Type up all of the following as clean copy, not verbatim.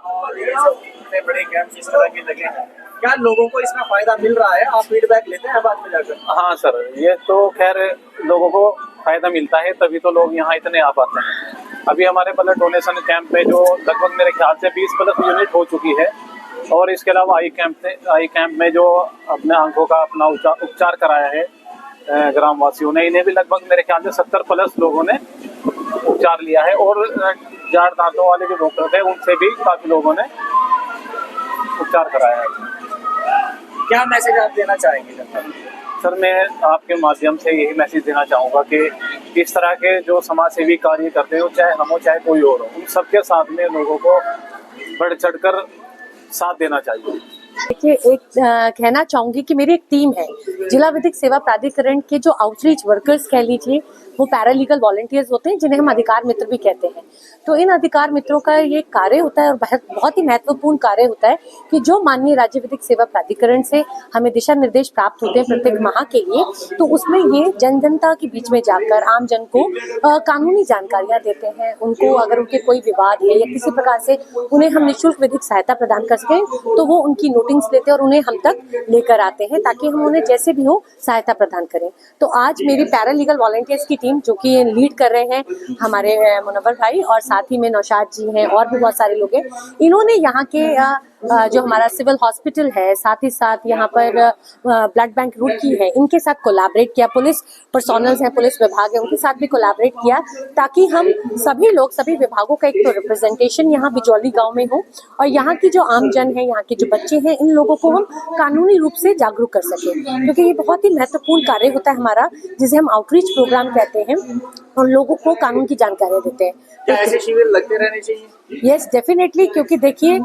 और ये सब इतने बड़े कैंप इस तरह के लगे हैं, क्या लोगों को इसका फायदा मिल रहा है? आप फीडबैक लेते हैं बाद में जाकर? हाँ सर, ये तो खैर लोगों को फायदा मिलता है, तभी तो लोग यहाँ इतने आ पाते हैं। अभी हमारे ब्लड डोनेशन कैंप में जो लगभग मेरे ख्याल से 20+ यूनिट हो चुकी है, और इसके अलावा आई कैंप में जो अपने आंखों का अपना उपचार कराया है ग्रामवासियों ने, इन्हें भी लगभग मेरे ख्याल से 70+ लोगों ने उपचार लिया है। और जाड़ दांतों वाले जो डॉक्टर थे उनसे भी काफी लोगों ने उपचार कराया है। क्या मैसेज आप देना चाहेंगे जनता को? सर, मैं आपके माध्यम से यही मैसेज देना चाहूँगा कि इस तरह के जो समाज सेवी कार्य करते हो, चाहे हम हो चाहे कोई और हो, उन सबके साथ में लोगों को बढ़ चढ़कर साथ देना चाहिए। देखिए, एक कहना चाहूंगी कि मेरी एक टीम है जिला विधिक सेवा प्राधिकरण के, जो आउटरीच वर्कर्स कह लीजिए, वो पैरालीगल वॉलंटियर्स होते हैं जिन्हें हम अधिकार मित्र भी कहते हैं। तो इन अधिकार मित्रों का ये कार्य होता है, और बहुत ही महत्वपूर्ण कार्य होता है कि जो माननीय राज्य विधिक सेवा प्राधिकरण से हमें दिशा निर्देश प्राप्त होते हैं प्रत्येक माह के लिए, तो उसमें ये जन जनता के बीच में जाकर आम जन को कानूनी जानकारियां देते हैं। उनको अगर उनके कोई विवाद है या किसी प्रकार से उन्हें हम निःशुल्क विधिक सहायता प्रदान कर सकें, तो वो उनकी नोटिंग्स लेते हैं और उन्हें हम तक लेकर आते हैं, ताकि हम उन्हें जैसे भी हो सहायता प्रदान करें। तो आज मेरी पैरालीगल वॉलंटियर्स की टीम, जो कि लीड कर रहे हैं हमारे मुनव्वर भाई, और साथ ही में नौशाद जी हैं, और भी बहुत सारे लोग हैं, इन्होंने यहाँ के जो हमारा सिविल हॉस्पिटल है, साथ ही साथ यहाँ पर ब्लड बैंक रुड़की है, इनके साथ कोलैबोरेट किया। पुलिस पर्सोनल्स हैं, पुलिस विभाग है, उनके साथ भी कोलैबोरेट किया, ताकि हम सभी लोग, सभी विभागों का एक तो रिप्रेजेंटेशन यहाँ बिजौली गांव में हो, और यहाँ की जो आम जन है, यहाँ के जो बच्चे हैं, इन लोगों को हम कानूनी रूप से जागरूक कर सकें, क्योंकि ये बहुत ही महत्वपूर्ण कार्य होता है हमारा, जिसे हम आउटरीच प्रोग्राम कहते हैं, और लोगों को कानून की जानकारी देते हैं। क्या ऐसे शिविर लगते रहने चाहिए? यस, डेफिनेटली, क्योंकि देखिए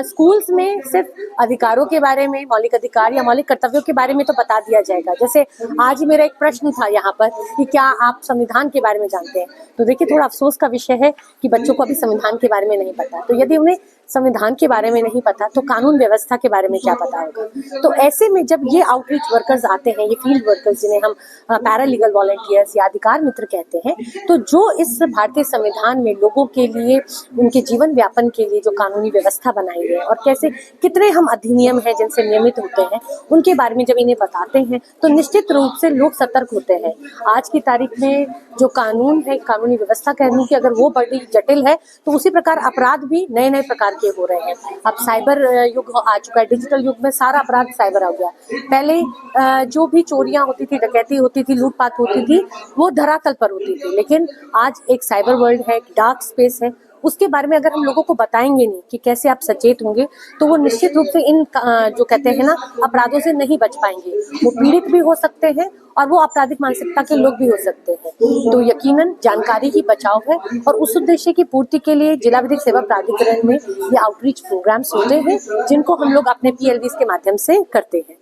स्कूल्स में सिर्फ अधिकारों के बारे में, मौलिक अधिकार या मौलिक कर्तव्यों के बारे में तो बता दिया जाएगा। जैसे आज ही मेरा एक प्रश्न था यहाँ पर कि क्या आप संविधान के बारे में जानते हैं, तो देखिए थोड़ा अफसोस का विषय है कि बच्चों को अभी संविधान के बारे में नहीं पता। तो यदि उन्हें संविधान के बारे में नहीं पता, तो कानून व्यवस्था के बारे में क्या पता होगा। तो ऐसे में जब ये आउटरीच वर्कर्स आते हैं, ये फील्ड वर्कर्स जिन्हें हम पैरालीगल वॉलंटियर्स या अधिकार मित्र कहते हैं, तो जो इस भारतीय संविधान में लोगों के लिए, उनके जीवन व्यापन के लिए जो कानूनी व्यवस्था बनाई है, और कैसे कितने हम अधिनियम हैं जिनसे नियमित होते हैं, उनके बारे में जब इन्हें बताते हैं, तो निश्चित रूप से लोग सतर्क होते हैं। आज की तारीख में जो कानून है, कानूनी व्यवस्था कहने की, अगर वो बड़ी जटिल है, तो उसी प्रकार अपराध भी नए नए प्रकार के हो रहे हैं। अब साइबर युग आ चुका है, डिजिटल युग में सारा अपराध साइबर आ गया। पहले जो भी चोरियां होती थी, डकैती होती थी, लूटपाट होती थी, वो धरातल पर होती थी, लेकिन आज एक साइबर वर्ल्ड है, एक डार्क स्पेस है। उसके बारे में अगर हम लोगों को बताएंगे नहीं कि कैसे आप सचेत होंगे, तो वो निश्चित रूप से इन जो कहते हैं ना, अपराधों से नहीं बच पाएंगे। वो पीड़ित भी हो सकते हैं, और वो आपराधिक मानसिकता के लोग भी हो सकते हैं। तो यकीनन जानकारी ही बचाव है, और उस उद्देश्य की पूर्ति के लिए जिला विधिक सेवा प्राधिकरण में ये आउटरीच प्रोग्राम्स होते हैं, जिनको हम लोग अपने PLVs के माध्यम से करते हैं।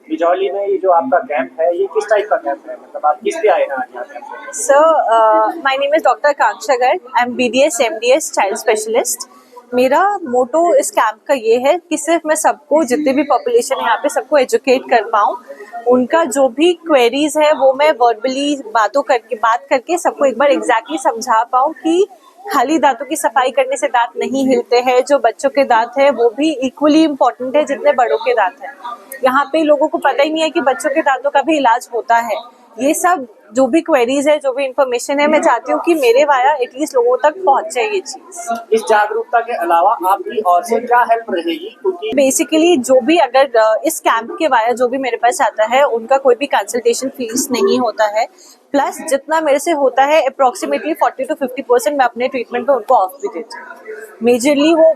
बिजौली में ये जो आपका कैंप है, ये किस टाइप का कैंप है? मतलब आप किस पे आए हैं आज यहाँ कैंप में? Sir, my name is doctor Akanksha Garg. I am BDS MDS child specialist. मेरा मोटो इस कैंप का ये है कि सिर्फ मैं सबको, जितने भी पॉपुलेशन है यहाँ पे, सबको एजुकेट कर पाऊँ। उनका जो भी क्वेरीज है वो मैं वर्बली बात करके सबको एक बार एग्जैक्टली समझा पाऊँ कि खाली दांतों की सफाई करने से दांत नहीं हिलते हैं। जो बच्चों के दांत है वो भी इक्वली इम्पोर्टेंट है जितने बड़ों के दांत हैं। यहाँ पे लोगों को पता ही नहीं है कि बच्चों के दांतों का भी इलाज होता है। ये सब जो भी क्वेरीज है, जो भी इंफॉर्मेशन है, मैं चाहती हूँ कि मेरे वाया एटलीस्ट लोगों तक पहुँचे ये चीज। इस जागरूकता के अलावा आपकी और से क्या हेल्प रहेगी? क्योंकि बेसिकली जो भी अगर इस कैंप के वाया जो भी मेरे पास आता है, उनका कोई भी कंसल्टेशन फीस नहीं होता है। प्लस जितना मेरे से होता है अप्रोक्सीमेटली 40 to 50% मैं अपने ट्रीटमेंट पे उनको ऑफ भी देती हूँ। मेजरली वो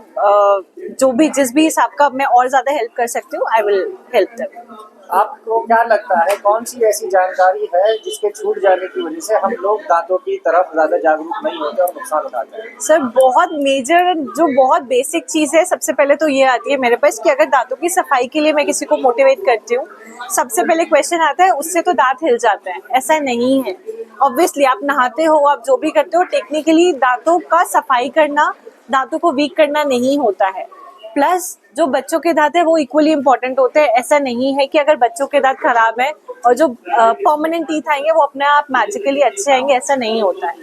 जो भी जिस भी हिसाब का मैं और ज्यादा हेल्प कर सकती हूँ, आई विल हेल्प देम। आपको क्या लगता है, कौन सी ऐसी जानकारी है जिसके छूट जाने की वजह से हम लोग दांतों की तरफ ज्यादा जागरूक नहीं होते और नुकसान उठाते हैं? सर, बहुत मेजर जो बहुत बेसिक चीज है, सबसे पहले तो ये आती है मेरे पास कि अगर दांतों की सफाई के लिए मैं किसी को मोटिवेट करती हूँ, सबसे पहले क्वेश्चन आता है उससे तो दांत हिल जाते हैं। ऐसा नहीं है। ऑब्वियसली आप नहाते हो, आप जो भी करते हो, टेक्निकली दांतों का सफाई करना दांतों को वीक करना नहीं होता है। प्लस जो बच्चों के दांत है वो इक्वली इम्पोर्टेंट होते हैं। ऐसा नहीं है कि अगर बच्चों के दांत खराब है और जो परमानेंट टीथ आएंगे वो अपने आप मैजिकली अच्छे आएंगे, ऐसा नहीं होता है।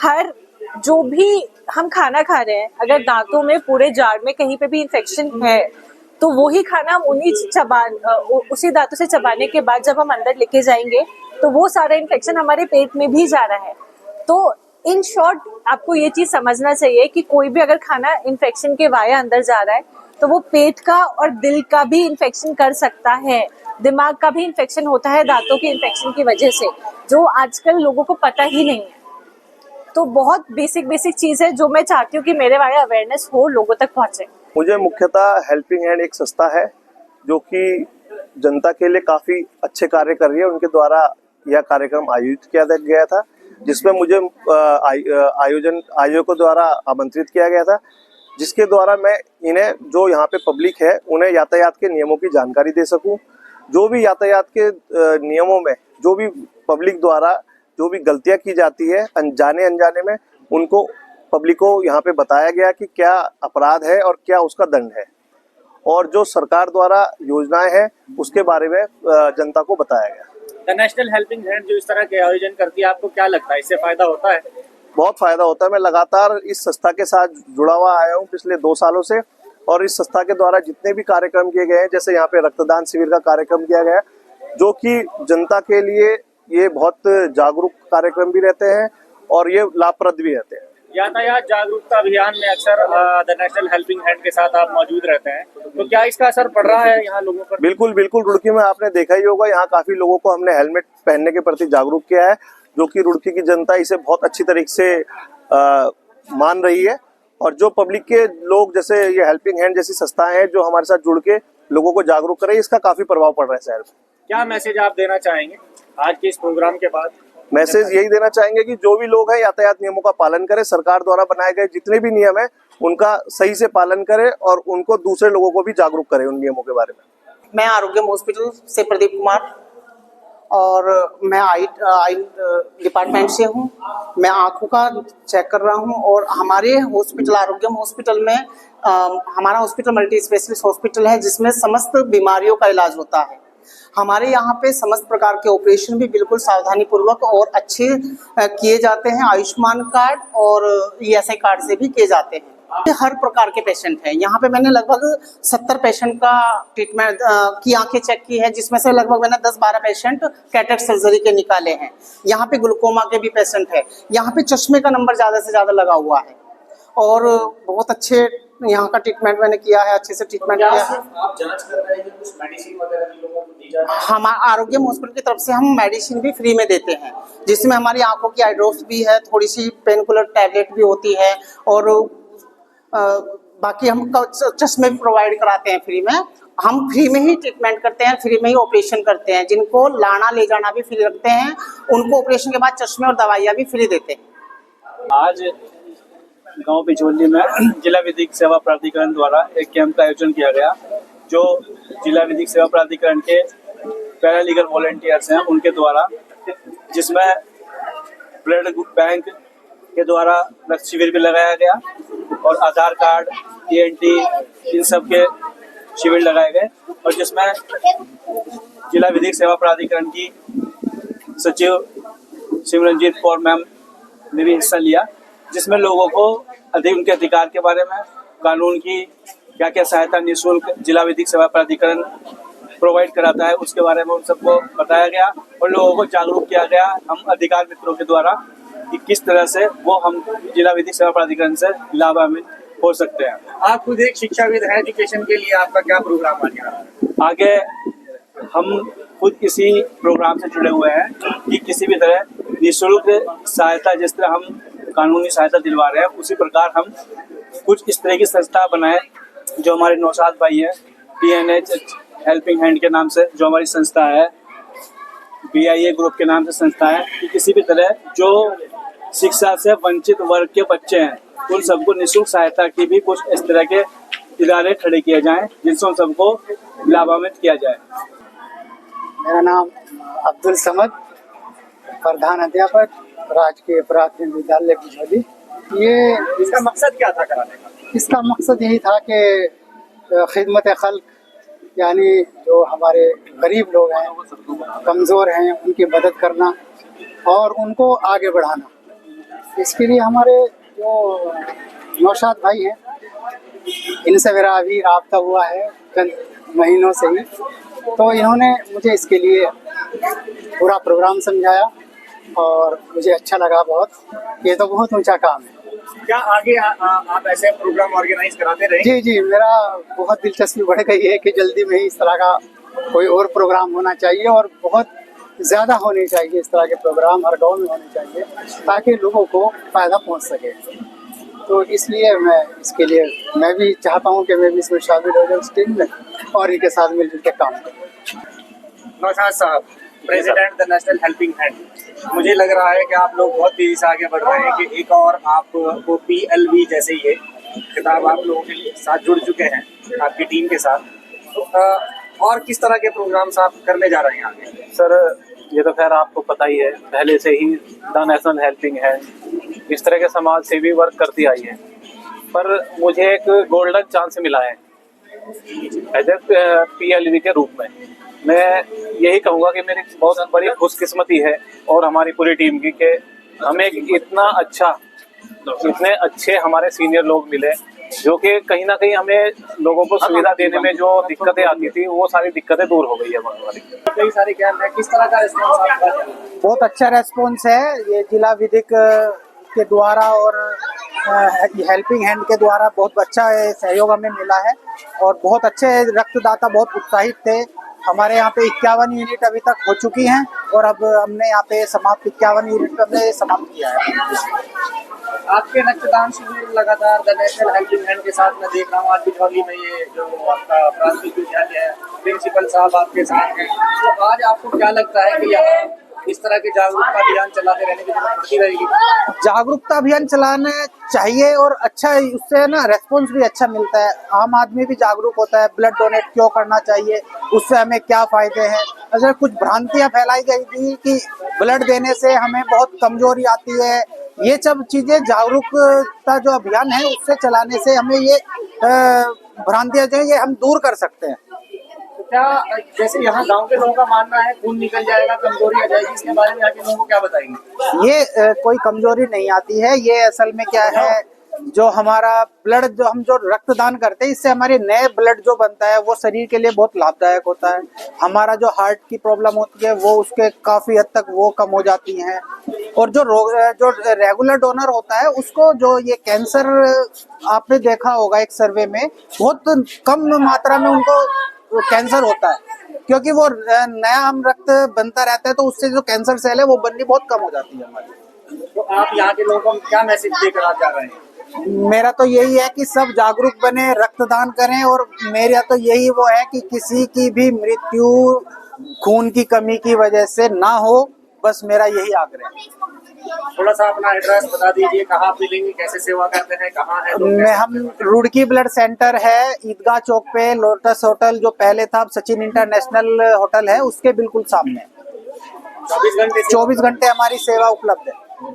हर जो भी हम खाना खा रहे हैं, अगर दांतों में पूरे जार में कहीं पे भी इन्फेक्शन है तो वही खाना हम उसी दांतों से चबाने के बाद जब हम अंदर लेके जाएंगे तो वो सारा इन्फेक्शन हमारे पेट में भी जा रहा है। तो इन शॉर्ट आपको ये चीज समझना चाहिए कि कोई भी अगर खाना इन्फेक्शन के वाया अंदर जा रहा है तो वो पेट का और दिल का भी इन्फेक्शन कर सकता है, दिमाग का भी इन्फेक्शन होता है दांतों के इन्फेक्शन की वजह से, जो आजकल लोगों को पता ही नहीं है। तो बहुत बेसिक चीज है जो मैं चाहती हूँ कि मेरे बारे अवेयरनेस हो, लोगों तक पहुंचे। मुझे मुख्यतः हेल्पिंग हैंड एक संस्था है जो कि जनता के लिए काफी अच्छे कार्य कर रही है। उनके द्वारा यह कार्यक्रम आयोजित किया गया था, जिसमें मुझे आयोजकों द्वारा आमंत्रित किया गया था, जिसके द्वारा मैं इन्हें, जो यहाँ पे पब्लिक है, उन्हें यातायात के नियमों की जानकारी दे सकूं। जो भी यातायात के नियमों में जो भी पब्लिक द्वारा जो भी गलतियां की जाती है अनजाने में, उनको पब्लिक को यहाँ पे बताया गया कि क्या अपराध है और क्या उसका दंड है, और जो सरकार द्वारा योजनाएं हैं उसके बारे में जनता को बताया गया। द नेशनल हेल्पिंग हैंड जो इस तरह के आयोजन करती है, आपको क्या लगता है, इससे फायदा होता है? बहुत फायदा होता है। मैं लगातार इस संस्था के साथ जुड़ा हुआ आया हूँ पिछले 2 सालों से, और इस संस्था के द्वारा जितने भी कार्यक्रम किए गए हैं, जैसे यहाँ पे रक्तदान शिविर का कार्यक्रम किया गया, जो कि जनता के लिए ये बहुत जागरूक कार्यक्रम भी रहते हैं और ये लाभप्रद भी रहते हैं। यातायात जागरूकता अभियान में अक्सर द नेशनल हेल्पिंग हैंड के साथ आप मौजूद रहते हैं, तो क्या इसका असर पड़ रहा है यहाँ लोगों पर? बिल्कुल रुड़की में आपने देखा ही होगा, यहाँ काफी लोगों को हमने हेलमेट पहनने के प्रति जागरूक किया है, जो कि रुड़की की जनता इसे बहुत अच्छी तरीके से मान रही है। और जो पब्लिक के लोग, जैसे ये हेल्पिंग हैंड जैसी संस्थाएं हैं जो हमारे साथ जुड़ के लोगों को जागरूक कर रही है, इसका काफी प्रभाव पड़ रहा है शहर में। क्या मैसेज आप देना चाहेंगे आज के इस प्रोग्राम के बाद? मैसेज यही देना चाहेंगे कि जो भी लोग हैं यातायात नियमों का पालन करें, सरकार द्वारा बनाए गए जितने भी नियम हैं उनका सही से पालन करें और उनको दूसरे लोगों को भी जागरूक करें उन नियमों के बारे में। मैं आरोग्यम हॉस्पिटल से प्रदीप कुमार, और मैं आई डिपार्टमेंट से हूँ। मैं आँखों का चेक कर रहा हूँ, और हमारे हॉस्पिटल आरोग्यम हॉस्पिटल में हमारा हॉस्पिटल मल्टी स्पेशलिस्ट हॉस्पिटल है, जिसमें समस्त बीमारियों का इलाज होता है। हमारे यहाँ पे समस्त प्रकार के ऑपरेशन भी बिल्कुल सावधानी पूर्वक और अच्छे किए जाते हैं। आयुष्मान कार्ड और ESI कार्ड से भी किए जाते हैं। हर प्रकार के पेशेंट हैं यहाँ पे। मैंने लगभग 70 पेशेंट का ट्रीटमेंट की आंखें चेक की है, जिसमें से लगभग मैंने 10-12 पेशेंट कैटरेक्ट सर्जरी के निकाले हैं। यहाँ पे ग्लूकोमा के भी पेशेंट है। यहाँ पे चश्मे का नंबर ज़्यादा से ज़्यादा लगा हुआ है, और बहुत अच्छे यहाँ का ट्रीटमेंट मैंने किया है, अच्छे से ट्रीटमेंट किया है। आप जांच कर रहे हैं, कुछ मेडिसिन वगैरह भी लोगों को दी जा रही है? हमारे आरोग्यम हॉस्पिटल की तरफ से हम मेडिसिन भी फ्री में देते हैं, जिसमें हमारी आंखों की आई ड्रॉप्स भी है, थोड़ी सी पेनकिलर टैबलेट भी होती है, और बाकी हम चश्मे भी प्रोवाइड कराते हैं फ्री में। हम फ्री में ही ट्रीटमेंट करते हैं, फ्री में ही ऑपरेशन करते हैं। जिनको लाना ले जाना भी फ्री रखते हैं, उनको ऑपरेशन के बाद चश्मे और दवाइयाँ भी फ्री देते हैं। आज गांव बिचौली में जिला विधिक सेवा प्राधिकरण द्वारा एक कैंप का आयोजन किया गया, जो जिला विधिक सेवा प्राधिकरण के पैरालीगल वॉलंटियर्स हैं उनके द्वारा, जिसमें ब्लड बैंक के द्वारा रक्त शिविर भी लगाया गया और आधार कार्ड, TNT, इन सब के शिविर लगाए गए, और जिसमें जिला विधिक सेवा प्राधिकरण की सचिव सिमरनजीत कौर मैम ने भी हिस्सा लिया, जिसमें लोगों को अधिक उनके अधिकार के बारे में, कानून की क्या क्या सहायता निःशुल्क जिला विधिक सेवा प्राधिकरण प्रोवाइड कराता है, उसके बारे में उन सबको बताया गया और लोगों को जागरूक किया गया हम अधिकार मित्रों के द्वारा कि किस तरह से वो हम जिला विधिक सेवा प्राधिकरण से लाभान्वित हो सकते हैं। आप खुद एक शिक्षाविद हैं, एजुकेशन के लिए आपका क्या प्रोग्राम आगे आ रहा है? आगे हम खुद इसी प्रोग्राम से जुड़े हुए हैं कि किसी भी तरह निःशुल्क सहायता, जिस तरह हम कानूनी सहायता दिलवा रहे हैं, उसी प्रकार हम कुछ इस तरह की संस्था बनाए, जो हमारे नौशाद भाई है, PNH हेल्पिंग हैंड के नाम से जो हमारी संस्था है, BIA ग्रुप के नाम से संस्था है, कि किसी भी तरह जो शिक्षा से वंचित वर्ग के बच्चे हैं उन सबको निःशुल्क सहायता की भी कुछ इस तरह के इदारे खड़े किए जाएं, जिनसे उन सबको लाभान्वित किया जाए। मेरा नाम अब्दुल समद, प्रधान अध्यापक, राजकीय प्राथमिक विद्यालय बिचौली। ये इसका मकसद क्या था कराने का? इसका मकसद यही था कि खिदमत खल्क, यानी जो हमारे गरीब लोग हैं, कमज़ोर हैं, उनकी मदद करना और उनको आगे बढ़ाना। इसके लिए हमारे जो नौशाद भाई हैं, इनसे मेरा अभी राब्ता हुआ है चंद महीनों से ही। तो इन्होंने मुझे इसके लिए पूरा प्रोग्राम समझाया और मुझे अच्छा लगा बहुत। ये तो बहुत ऊंचा काम है। क्या आगे आप ऐसे प्रोग्राम ऑर्गेनाइज कराते रहे? जी जी, मेरा बहुत दिलचस्पी बढ़ गई है कि जल्दी में ही इस तरह का कोई और प्रोग्राम होना चाहिए और बहुत ज़्यादा होने चाहिए। इस तरह के प्रोग्राम हर गांव में होने चाहिए ताकि लोगों को फ़ायदा पहुंच सके। तो इसलिए मैं इसके लिए मैं भी चाहता हूं कि मैं भी इसमें शामिल हो जाऊं इस टीम में और इनके साथ मिलजुल के काम करूं। नौशाद साहब, president the national helping hand, मुझे लग रहा है कि आप लोग बहुत तेजी से आगे बढ़ रहे हैं कि एक और आपको PLV जैसे ये खिताब आप लोगों के साथ जुड़ चुके हैं आपकी टीम के साथ। तो और किस तरह के प्रोग्राम्स आप करने जा रहे हैं आगे? सर ये तो खैर आपको पता ही है, पहले से ही द नेशनल हेल्पिंग हैंड इस तरह के समाज सेवी वर्क करती आई है, पर मुझे एक गोल्डन चांस मिला है एज ए PLV के रूप में। मैं यही कहूँगा कि मेरी बहुत बड़ी खुशकिस्मती है और हमारी पूरी टीम की कि हमें इतने अच्छे हमारे सीनियर लोग मिले जो कि कहीं ना कहीं हमें लोगों को सुविधा देने में जो दिक्कतें आती थी वो सारी दिक्कतें दूर हो गई है हमारी। कई सारे कैंप हैं, किस तरह का रिस्पॉन्स आपका है? बहुत अच्छा रेस्पॉन्स है। ये जिला विधिक के द्वारा और हेल्पिंग हैंड के द्वारा बहुत अच्छा सहयोग हमें मिला है और बहुत अच्छे रक्तदाता बहुत उत्साहित थे। हमारे यहाँ पे 51 यूनिट अभी तक हो चुकी हैं और अब हमने यहाँ पे 51 यूनिट हमने समाप्त किया है। आपके रक्तदान शिविर लगातार द नेशनल हेल्पिंग हैंड के साथ मैं देख रहा हूँ। आज बिजौली में ये जो आपका प्राथमिक विद्यालय है, प्रिंसिपल साहब आपके साथ हैं, तो आज आपको क्या लगता है कि यहाँ इस तरह के जागरूकता अभियान चलाते रहने की जरूरत पड़ती रहेगी? जागरूकता अभियान चलाना चाहिए और अच्छा उससे ना रेस्पॉन्स भी अच्छा मिलता है। आम आदमी भी जागरूक होता है, ब्लड डोनेट क्यों करना चाहिए, उससे हमें क्या फायदे हैं। अगर कुछ भ्रांतियां फैलाई गई थी कि ब्लड देने से हमें बहुत कमजोरी आती है, ये सब चीजें जागरूकता जो अभियान है उससे चलाने से हमें ये भ्रांतियां जो है ये हम दूर कर सकते हैं। क्या जैसे यहाँ गांव के लोगों का मानना है खून निकल जाएगा, कमजोरी आ जाएगी, इसके बारे में यहाँ के लोगों को क्या बताएंगे? ये कोई कमजोरी नहीं आती है। ये असल में क्या है, जो हमारा ब्लड जो हम जो रक्तदान करते हैं इससे हमारे नए ब्लड जो बनता है वो शरीर के लिए बहुत लाभदायक होता है। हमारा जो हार्ट की प्रॉब्लम होती है वो उसके काफी हद तक वो कम हो जाती हैं और जो रेगुलर डोनर होता है उसको जो ये कैंसर आपने देखा होगा एक सर्वे में बहुत कम मात्रा में उनको कैंसर होता है क्योंकि वो नया हम रक्त बनता रहता है तो उससे जो कैंसर सेल है वो बननी बहुत कम हो जाती है हमारी। तो आप यहाँ के लोगों को क्या मैसेज देकर आप जा रहे हैं? मेरा तो यही है कि सब जागरूक बने, रक्तदान करें और मेरा तो यही वो है कि किसी की भी मृत्यु खून की कमी की वजह से ना हो, बस मेरा यही आग्रह है। थोड़ा सा अपना एड्रेस बता दीजिए, कहाँ मिलेंगे, कैसे सेवा करते हैं, कहाँ है? मैं हम रुड़की ब्लड सेंटर है ईदगाह चौक पे, लोटस होटल जो पहले था सचिन इंटरनेशनल होटल है उसके बिल्कुल सामने। 24 घंटे हमारी सेवा उपलब्ध है।